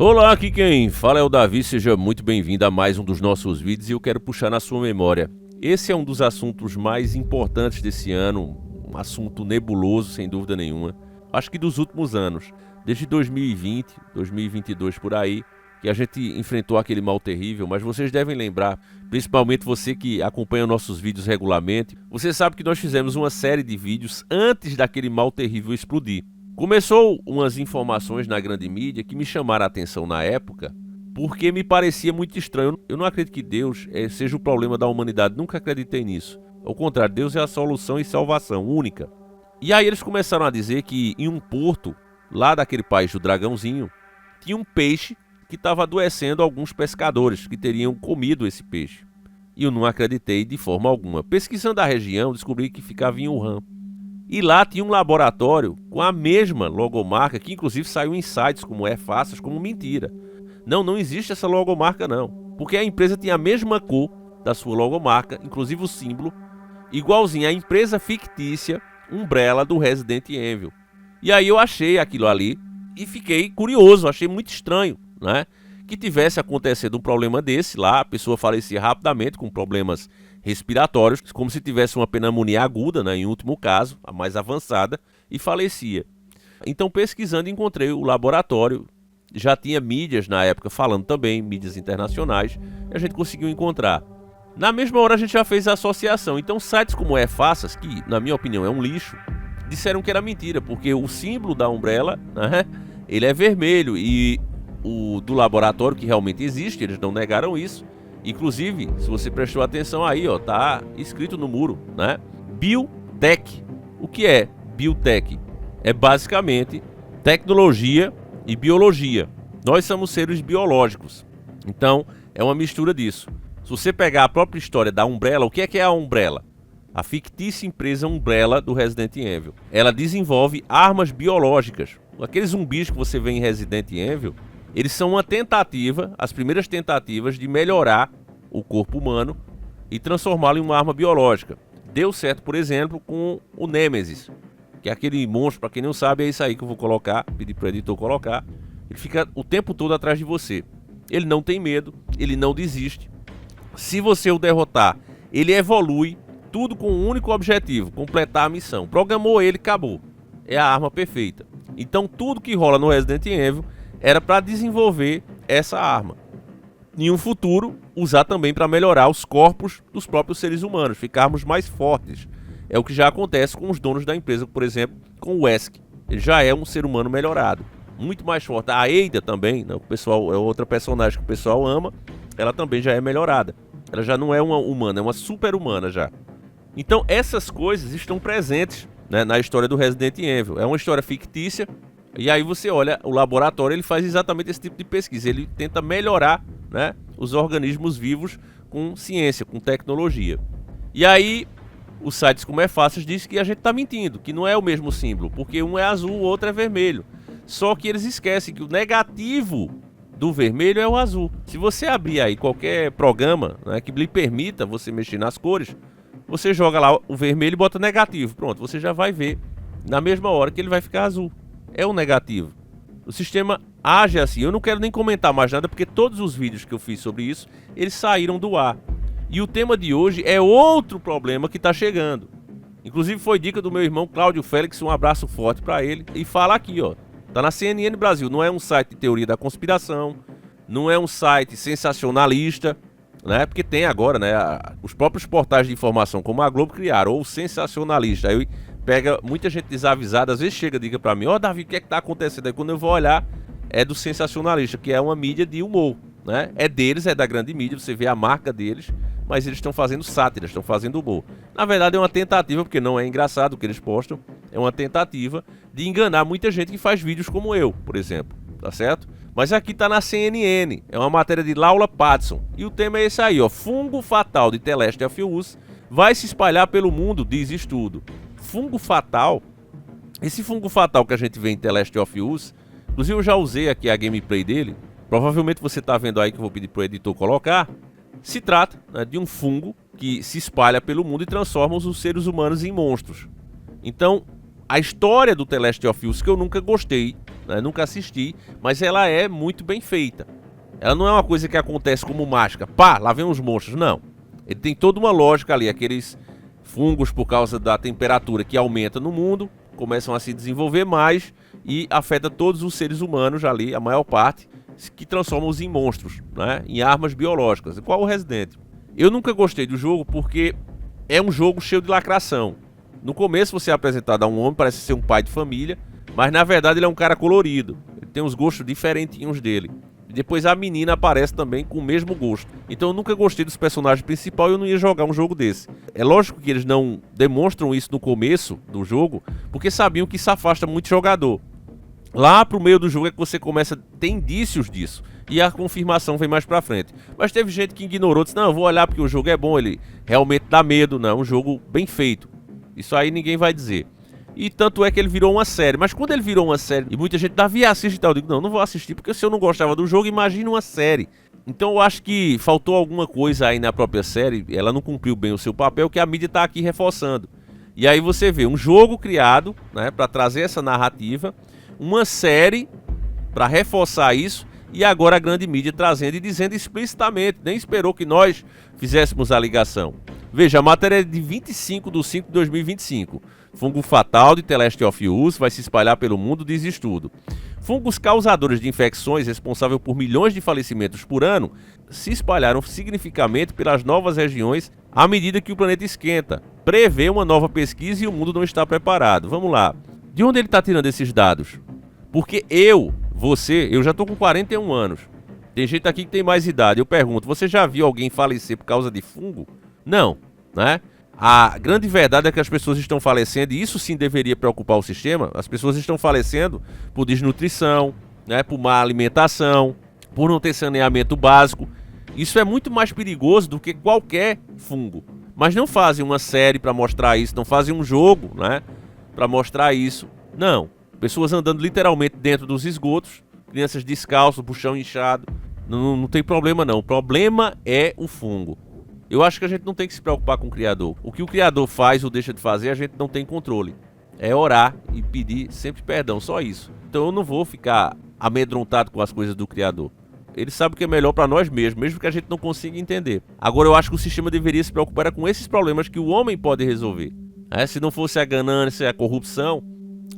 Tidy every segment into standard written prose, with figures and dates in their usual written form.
Olá, aqui quem fala é o Davi, seja muito bem-vindo a mais um dos nossos vídeos e eu quero puxar na sua memória. Esse é um dos assuntos mais importantes desse ano, um assunto nebuloso sem dúvida nenhuma, acho que dos últimos anos, desde 2020, 2022 por aí, que a gente enfrentou aquele mal terrível, mas vocês devem lembrar, principalmente você que acompanha nossos vídeos regularmente, você sabe que nós fizemos uma série de vídeos antes daquele mal terrível explodir. Começou umas informações na grande mídia que me chamaram a atenção na época, porque me parecia muito estranho. Eu não acredito que Deus seja o problema da humanidade, nunca acreditei nisso. Ao contrário, Deus é a solução e salvação única. E aí eles começaram a dizer que em um porto, lá daquele país do Dragãozinho, tinha um peixe que estava adoecendo alguns pescadores que teriam comido esse peixe. E eu não acreditei de forma alguma. Pesquisando a região, descobri que ficava em Wuhan. E lá tinha um laboratório com a mesma logomarca, que inclusive saiu em sites como Faças como mentira. Não existe essa logomarca não, porque a empresa tinha a mesma cor da sua logomarca, inclusive o símbolo, igualzinho à empresa fictícia Umbrella do Resident Evil. E aí eu achei aquilo ali e fiquei curioso, achei muito estranho, né? Que tivesse acontecido um problema desse lá, a pessoa falecia rapidamente com problemas respiratórios, como se tivesse uma pneumonia aguda, né, em último caso, a mais avançada, e falecia. Então, pesquisando, encontrei o laboratório, já tinha mídias na época falando também, mídias internacionais, e a gente conseguiu encontrar. Na mesma hora a gente já fez a associação, então sites como Faças, que na minha opinião é um lixo, disseram que era mentira, porque o símbolo da Umbrella, né, ele é vermelho e o do laboratório, que realmente existe, eles não negaram isso. Inclusive, se você prestou atenção aí, ó, tá escrito no muro, né? Biotech. O que é Biotech? É basicamente tecnologia e biologia. Nós somos seres biológicos. Então, é uma mistura disso. Se você pegar a própria história da Umbrella, o que é a Umbrella? A fictícia empresa Umbrella do Resident Evil. Ela desenvolve armas biológicas. Aqueles zumbis que você vê em Resident Evil, eles são uma tentativa, as primeiras tentativas de melhorar o corpo humano e transformá-lo em uma arma biológica. Deu certo, por exemplo, com o Nemesis, que é aquele monstro, para quem não sabe, é isso aí que eu vou colocar, pedir para o editor colocar. Ele fica o tempo todo atrás de você. Ele não tem medo, ele não desiste. Se você o derrotar, ele evolui, tudo com um único objetivo, completar a missão. Programou ele, acabou. É a arma perfeita. Então tudo que rola no Resident Evil era para desenvolver essa arma. Em um futuro, usar também para melhorar os corpos dos próprios seres humanos, ficarmos mais fortes. É o que já acontece com os donos da empresa, por exemplo, com o Wesker. Ele já é um ser humano melhorado, muito mais forte. A Ada também, né, o pessoal, é outra personagem que o pessoal ama, ela também já é melhorada. Ela já não é uma humana, é uma super-humana já. Então essas coisas estão presentes, né, na história do Resident Evil. É uma história fictícia. E aí você olha, o laboratório ele faz exatamente esse tipo de pesquisa. Ele tenta melhorar, né, os organismos vivos com ciência, com tecnologia. E aí os sites como Faças diz que a gente está mentindo, que não é o mesmo símbolo, porque um é azul, o outro é vermelho. Só que eles esquecem que o negativo do vermelho é o azul. Se você abrir aí qualquer programa, né, que lhe permita você mexer nas cores, você joga lá o vermelho e bota negativo. Pronto, você já vai ver na mesma hora que ele vai ficar azul. É o negativo. O sistema age assim. Eu não quero nem comentar mais nada, porque todos os vídeos que eu fiz sobre isso, eles saíram do ar. E o tema de hoje é outro problema que está chegando. Inclusive foi dica do meu irmão Cláudio Félix, um abraço forte para ele. E fala aqui, ó. Tá na CNN Brasil, não é um site de teoria da conspiração, não é um site sensacionalista, né? Porque tem agora, né, os próprios portais de informação como a Globo criaram, ou sensacionalista. Aí pega muita gente desavisada, às vezes chega e diga pra mim, ó, Davi, o que é que tá acontecendo? Aí quando eu vou olhar, é do sensacionalista, que é uma mídia de humor, né? É deles, é da grande mídia, você vê a marca deles, mas eles estão fazendo sátira, estão fazendo humor. Na verdade é uma tentativa, porque não é engraçado o que eles postam, é uma tentativa de enganar muita gente que faz vídeos como eu, por exemplo, tá certo? Mas aqui tá na CNN, é uma matéria de Laura Patterson, e o tema é esse aí, ó, fungo fatal de The Last of Us vai se espalhar pelo mundo, diz estudo. Fungo fatal, esse fungo fatal que a gente vê em The Last of Us, inclusive eu já usei aqui a gameplay dele, provavelmente você tá vendo aí que eu vou pedir pro editor colocar, se trata, né, de um fungo que se espalha pelo mundo e transforma os seres humanos em monstros. Então, a história do The Last of Us, que eu nunca gostei, né? Nunca assisti, mas ela é muito bem feita. Ela não é uma coisa que acontece como mágica. Pá, lá vem os monstros. Não. Ele tem toda uma lógica ali. Aqueles fungos, por causa da temperatura que aumenta no mundo, começam a se desenvolver mais e afeta todos os seres humanos ali, a maior parte, que transformam-os em monstros, né? Em armas biológicas, igual o Resident. Eu nunca gostei do jogo porque é um jogo cheio de lacração. No começo você é apresentado a um homem, parece ser um pai de família, mas na verdade ele é um cara colorido. Ele tem uns gostos diferentinhos dele. E depois a menina aparece também com o mesmo gosto. Então eu nunca gostei dos personagens principais e eu não ia jogar um jogo desse. É lógico que eles não demonstram isso no começo do jogo, porque sabiam que isso afasta muito jogador. Lá pro meio do jogo é que você começa a ter indícios disso. E a confirmação vem mais pra frente. Mas teve gente que ignorou, disse, não, eu vou olhar porque o jogo é bom, ele realmente dá medo, não, é um jogo bem feito. Isso aí ninguém vai dizer. E tanto é que ele virou uma série. Mas quando ele virou uma série, e muita gente Davi assiste e tal, eu digo, não vou assistir, porque se eu não gostava do jogo, imagina uma série. Então eu acho que faltou alguma coisa aí na própria série, ela não cumpriu bem o seu papel, que a mídia tá aqui reforçando. E aí você vê um jogo criado, né, pra trazer essa narrativa, uma série para reforçar isso, e agora a grande mídia trazendo e dizendo explicitamente, nem esperou que nós fizéssemos a ligação. Veja, a matéria é de 25 de 5 de 2025. Fungo fatal de The Last of Us vai se espalhar pelo mundo, diz estudo. Fungos causadores de infecções, responsáveis por milhões de falecimentos por ano, se espalharam significativamente pelas novas regiões à medida que o planeta esquenta. Prevê uma nova pesquisa e o mundo não está preparado. Vamos lá. De onde ele está tirando esses dados? Porque eu já tô com 41 anos. Tem gente aqui que tem mais idade. Eu pergunto, você já viu alguém falecer por causa de fungo? Não, né? A grande verdade é que as pessoas estão falecendo, e isso sim deveria preocupar o sistema. As pessoas estão falecendo por desnutrição, né? Por má alimentação, por não ter saneamento básico. Isso é muito mais perigoso do que qualquer fungo. Mas não fazem uma série para mostrar isso, não fazem um jogo, né? Para mostrar isso. Não. Pessoas andando literalmente dentro dos esgotos, crianças descalças, puxão inchado. Não tem problema não. O problema é o fungo. Eu acho que a gente não tem que se preocupar com o criador. O que o criador faz ou deixa de fazer, a gente não tem controle. É orar e pedir sempre perdão, só isso. Então eu não vou ficar amedrontado com as coisas do criador. Ele sabe o que é melhor para nós mesmos, mesmo que a gente não consiga entender. Agora eu acho que o sistema deveria se preocupar com esses problemas que o homem pode resolver. Se não fosse a ganância, a corrupção,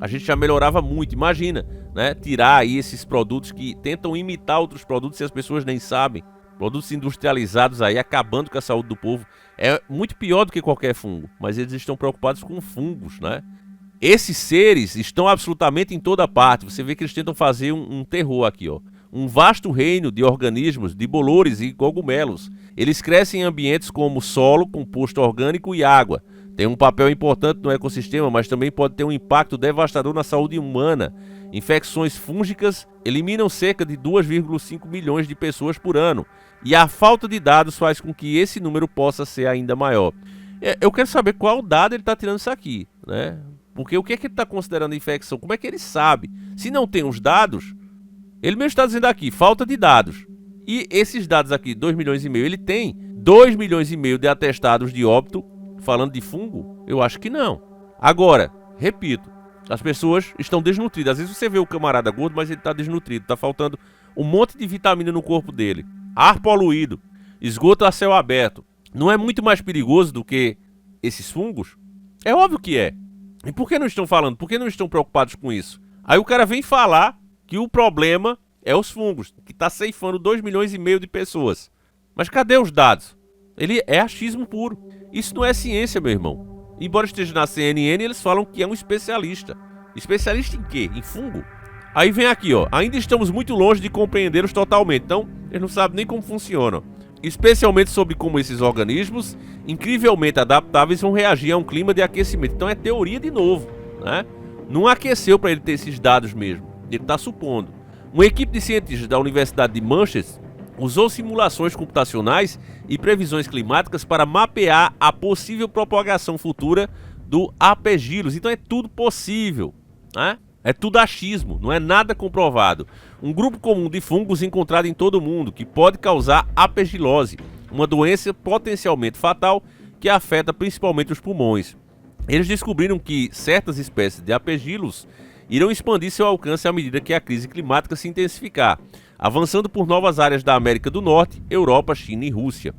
a gente já melhorava muito. Imagina, né? Tirar aí esses produtos que tentam imitar outros produtos e as pessoas nem sabem. Produtos industrializados aí, acabando com a saúde do povo. É muito pior do que qualquer fungo. Mas eles estão preocupados com fungos, né? Esses seres estão absolutamente em toda parte. Você vê que eles tentam fazer um terror aqui, ó. Um vasto reino de organismos, de bolores e cogumelos. Eles crescem em ambientes como solo, composto orgânico e água. Tem um papel importante no ecossistema, mas também pode ter um impacto devastador na saúde humana. Infecções fúngicas eliminam cerca de 2,5 milhões de pessoas por ano. E a falta de dados faz com que esse número possa ser ainda maior. Eu quero saber qual dado ele está tirando isso aqui, né? Porque o que é que ele está considerando infecção? Como é que ele sabe? Se não tem os dados, ele mesmo está dizendo aqui, falta de dados. E esses dados aqui, 2 milhões e meio, ele tem 2 milhões e meio de atestados de óbito falando de fungo? Eu acho que não. Agora, repito, as pessoas estão desnutridas. Às vezes você vê o camarada gordo, mas ele está desnutrido. Está faltando um monte de vitamina no corpo dele. Ar poluído, esgoto a céu aberto. Não é muito mais perigoso do que esses fungos? É óbvio que é. E por que não estão falando? Por que não estão preocupados com isso? Aí o cara vem falar que o problema é os fungos, que está ceifando 2 milhões e meio de pessoas. Mas cadê os dados? Ele é achismo puro. Isso não é ciência, meu irmão. Embora esteja na CNN, eles falam que é um especialista. Especialista em quê? Em fungo? Aí vem aqui, ó. Ainda estamos muito longe de compreendê-los totalmente. Então, eles não sabem nem como funcionam. Especialmente sobre como esses organismos, incrivelmente adaptáveis, vão reagir a um clima de aquecimento. Então é teoria de novo, né? Não aqueceu para ele ter esses dados mesmo. Ele está supondo. Uma equipe de cientistas da Universidade de Manchester usou simulações computacionais e previsões climáticas para mapear a possível propagação futura do Aspergillus. Então é tudo possível, né? É tudo achismo, não é nada comprovado. Um grupo comum de fungos encontrado em todo o mundo que pode causar aspergilose, uma doença potencialmente fatal que afeta principalmente os pulmões. Eles descobriram que certas espécies de Aspergillus irão expandir seu alcance à medida que a crise climática se intensificar, avançando por novas áreas da América do Norte, Europa, China e Rússia.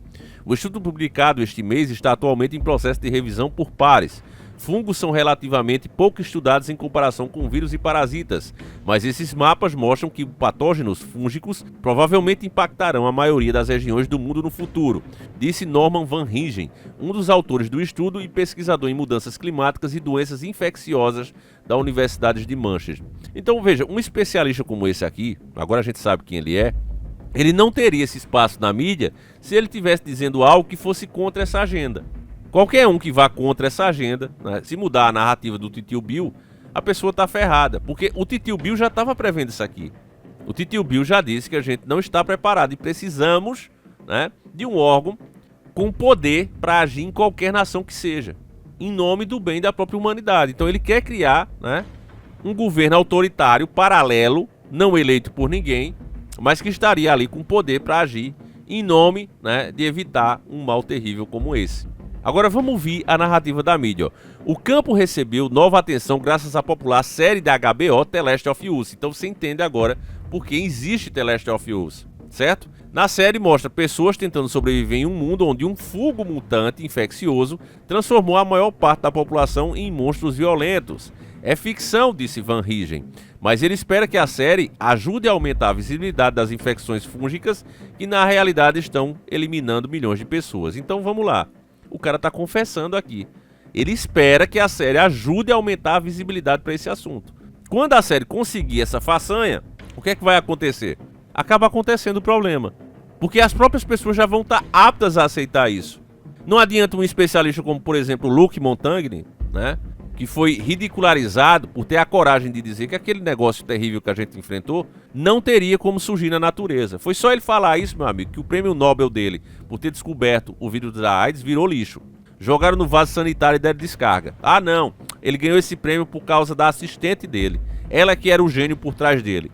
O estudo publicado este mês está atualmente em processo de revisão por pares. Fungos são relativamente pouco estudados em comparação com vírus e parasitas, mas esses mapas mostram que patógenos fúngicos provavelmente impactarão a maioria das regiões do mundo no futuro, disse Norman Van Rijn, um dos autores do estudo e pesquisador em mudanças climáticas e doenças infecciosas da Universidade de Manchester. Então veja, um especialista como esse aqui, agora a gente sabe quem ele é, ele não teria esse espaço na mídia se ele estivesse dizendo algo que fosse contra essa agenda. Qualquer um que vá contra essa agenda, né, se mudar a narrativa do Titio Bill, a pessoa está ferrada. Porque o Titio Bill já estava prevendo isso aqui. O Titio Bill já disse que a gente não está preparado e precisamos, né, de um órgão com poder para agir em qualquer nação que seja, em nome do bem da própria humanidade. Então ele quer criar, né, um governo autoritário, paralelo, não eleito por ninguém, mas que estaria ali com poder para agir em nome, né, de evitar um mal terrível como esse. Agora vamos ouvir a narrativa da mídia. Ó. O campo recebeu nova atenção graças à popular série da HBO The Last of Us. Então você entende agora por que existe The Last of Us, certo? Na série mostra pessoas tentando sobreviver em um mundo onde um fungo mutante infeccioso transformou a maior parte da população em monstros violentos. É ficção, disse Van Rijn, mas ele espera que a série ajude a aumentar a visibilidade das infecções fúngicas que na realidade estão eliminando milhões de pessoas. Então vamos lá. O cara está confessando aqui. Ele espera que a série ajude a aumentar a visibilidade para esse assunto. Quando a série conseguir essa façanha, o que é que vai acontecer? Acaba acontecendo o problema. Porque as próprias pessoas já vão estar aptas a aceitar isso. Não adianta um especialista como, por exemplo, Luc Montagnier, né, que foi ridicularizado por ter a coragem de dizer que aquele negócio terrível que a gente enfrentou não teria como surgir na natureza. Foi só ele falar isso, meu amigo, que o prêmio Nobel dele, por ter descoberto o vírus da AIDS, virou lixo. Jogaram no vaso sanitário e deram descarga. Ah, não, ele ganhou esse prêmio por causa da assistente dele. Ela que era o gênio por trás dele.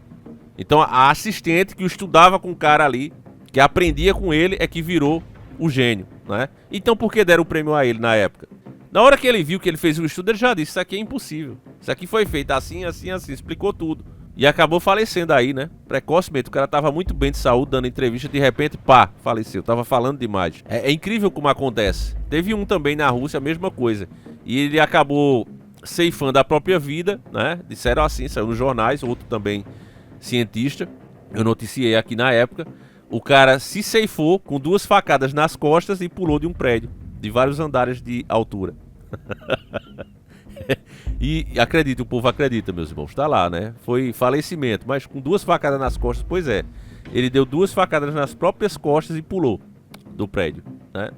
Então a assistente que estudava com o cara ali, que aprendia com ele, é que virou o gênio, né? Então por que deram o prêmio a ele na época? Na hora que ele viu que ele fez o estudo, ele já disse, isso aqui é impossível. Isso aqui foi feito assim, assim, assim, explicou tudo. E acabou falecendo aí, né? Precocemente, o cara tava muito bem de saúde, dando entrevista, de repente, pá, faleceu. Tava falando demais. É incrível como acontece. Teve um também na Rússia, a mesma coisa. E ele acabou ceifando a própria vida, né? Disseram assim, saiu nos jornais, outro também cientista. Eu noticiei aqui na época. O cara se ceifou com 2 facadas nas costas e pulou de um prédio de vários andares de altura. E acredita, o povo acredita, meus irmãos, tá lá, né? Foi falecimento, mas com 2 facadas nas costas, pois é. Ele deu 2 facadas nas próprias costas e pulou do prédio, né?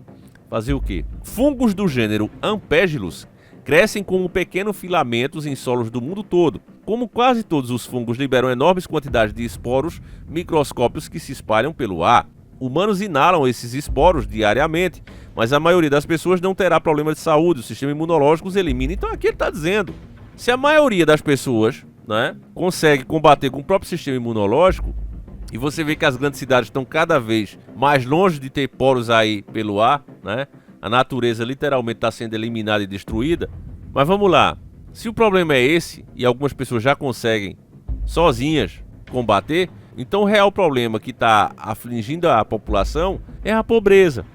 Fazer o quê? Fungos do gênero Ampégilos crescem como pequenos filamentos em solos do mundo todo. Como quase todos os fungos liberam enormes quantidades de esporos microscópicos que se espalham pelo ar. Humanos inalam esses esporos diariamente, mas a maioria das pessoas não terá problema de saúde, o sistema imunológico os elimina. Então aqui ele está dizendo, se a maioria das pessoas, né, consegue combater com o próprio sistema imunológico, e você vê que as grandes cidades estão cada vez mais longe de ter poros aí pelo ar, né, a natureza literalmente está sendo eliminada e destruída. Mas vamos lá, se o problema é esse, e algumas pessoas já conseguem sozinhas combater, então o real problema que está afligindo a população é a pobreza,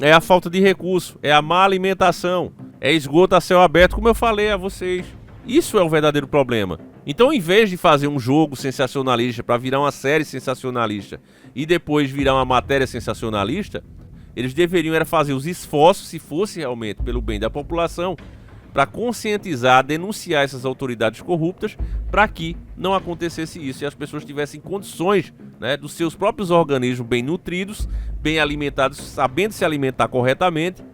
é a falta de recurso, é a má alimentação, é esgoto a céu aberto, como eu falei a vocês. Isso é o verdadeiro problema. Então, em vez de fazer um jogo sensacionalista para virar uma série sensacionalista e depois virar uma matéria sensacionalista, eles deveriam era fazer os esforços, se fosse realmente pelo bem da população, para conscientizar, denunciar essas autoridades corruptas, para que não acontecesse isso e as pessoas tivessem condições, né, dos seus próprios organismos bem nutridos, bem alimentados, sabendo se alimentar corretamente,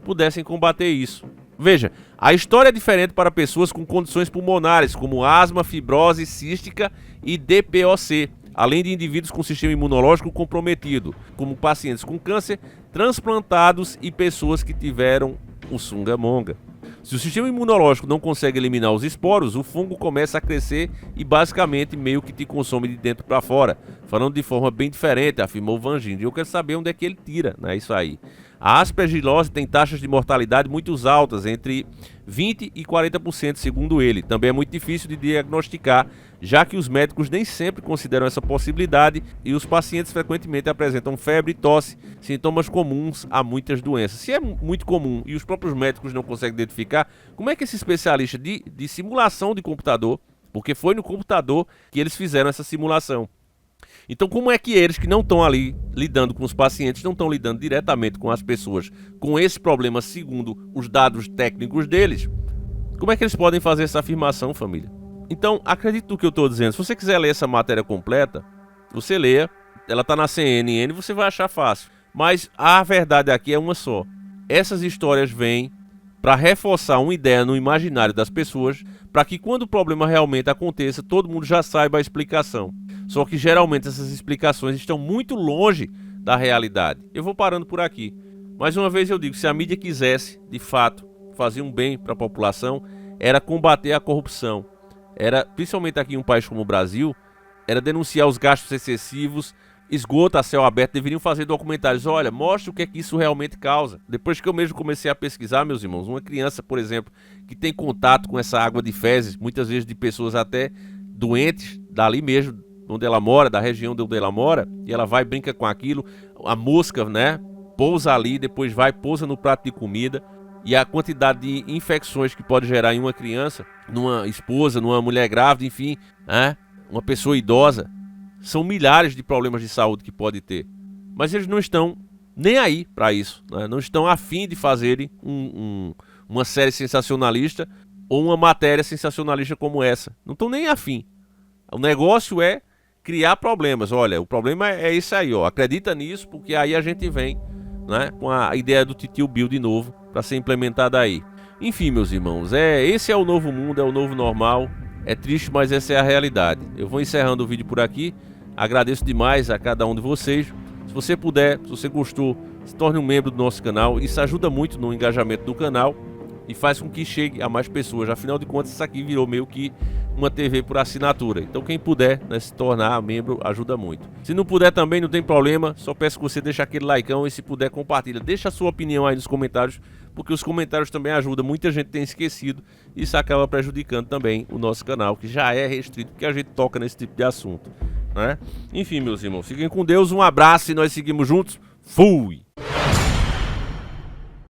pudessem combater isso. Veja, a história é diferente para pessoas com condições pulmonares, como asma, fibrose cística e DPOC, além de indivíduos com sistema imunológico comprometido, como pacientes com câncer, transplantados e pessoas que tiveram o sunga-monga. Se o sistema imunológico não consegue eliminar os esporos, o fungo começa a crescer e basicamente meio que te consome de dentro para fora, falando de forma bem diferente, afirmou Van Rijn. E eu quero saber onde é que ele tira, né, isso aí. A aspergilose tem taxas de mortalidade muito altas, entre 20% e 40%, segundo ele. Também é muito difícil de diagnosticar, já que os médicos nem sempre consideram essa possibilidade e os pacientes frequentemente apresentam febre e tosse, sintomas comuns a muitas doenças. Se é muito comum e os próprios médicos não conseguem identificar, como é que esse especialista de simulação de computador, porque foi no computador que eles fizeram essa simulação, então como é que eles que não estão ali lidando com os pacientes, não estão lidando diretamente com as pessoas com esse problema segundo os dados técnicos deles, como é que eles podem fazer essa afirmação, família? Então acredite no que eu estou dizendo. Se você quiser ler essa matéria completa, você leia, ela está na CNN, você vai achar fácil. Mas a verdade aqui é uma só. Essas histórias vêm para reforçar uma ideia no imaginário das pessoas, para que quando o problema realmente aconteça, todo mundo já saiba a explicação. Só que geralmente essas explicações estão muito longe da realidade. Eu vou parando por aqui. Mais uma vez eu digo, se a mídia quisesse, de fato, fazer um bem para a população, era combater a corrupção. Era, principalmente aqui em um país como o Brasil, era denunciar os gastos excessivos, esgoto a céu aberto, deveriam fazer documentários. Olha, mostra o que é que isso realmente causa. Depois que eu mesmo comecei a pesquisar, meus irmãos, uma criança, por exemplo, que tem contato com essa água de fezes, muitas vezes de pessoas até doentes, dali mesmo, onde ela mora, da região onde ela mora, e ela vai, brinca com aquilo, a mosca, né, pousa ali, depois vai, pousa no prato de comida, e a quantidade de infecções que pode gerar em uma criança, numa esposa, numa mulher grávida, enfim, né, uma pessoa idosa, são milhares de problemas de saúde que pode ter. Mas eles não estão nem aí para isso, né, não estão a fim de fazerem uma série sensacionalista ou uma matéria sensacionalista como essa. Não estão nem afim. O negócio é criar problemas. Olha, o problema é isso aí, ó. Acredita nisso, porque aí a gente vem, né, com a ideia do Titio Bill de novo para ser implementada aí. Enfim, meus irmãos, esse é o novo mundo, é o novo normal. É triste, mas essa é a realidade. Eu vou encerrando o vídeo por aqui. Agradeço demais a cada um de vocês. Se você puder, se você gostou, se torne um membro do nosso canal. Isso ajuda muito no engajamento do canal e faz com que chegue a mais pessoas. Afinal de contas, isso aqui virou meio que uma TV por assinatura. Então quem puder, né, se tornar membro ajuda muito. Se não puder também, não tem problema. Só peço que você deixe aquele likeão e se puder compartilha. Deixa a sua opinião aí nos comentários, porque os comentários também ajudam. Muita gente tem esquecido e isso acaba prejudicando também o nosso canal, que já é restrito porque a gente toca nesse tipo de assunto, né? Enfim, meus irmãos, fiquem com Deus. Um abraço e nós seguimos juntos. Fui!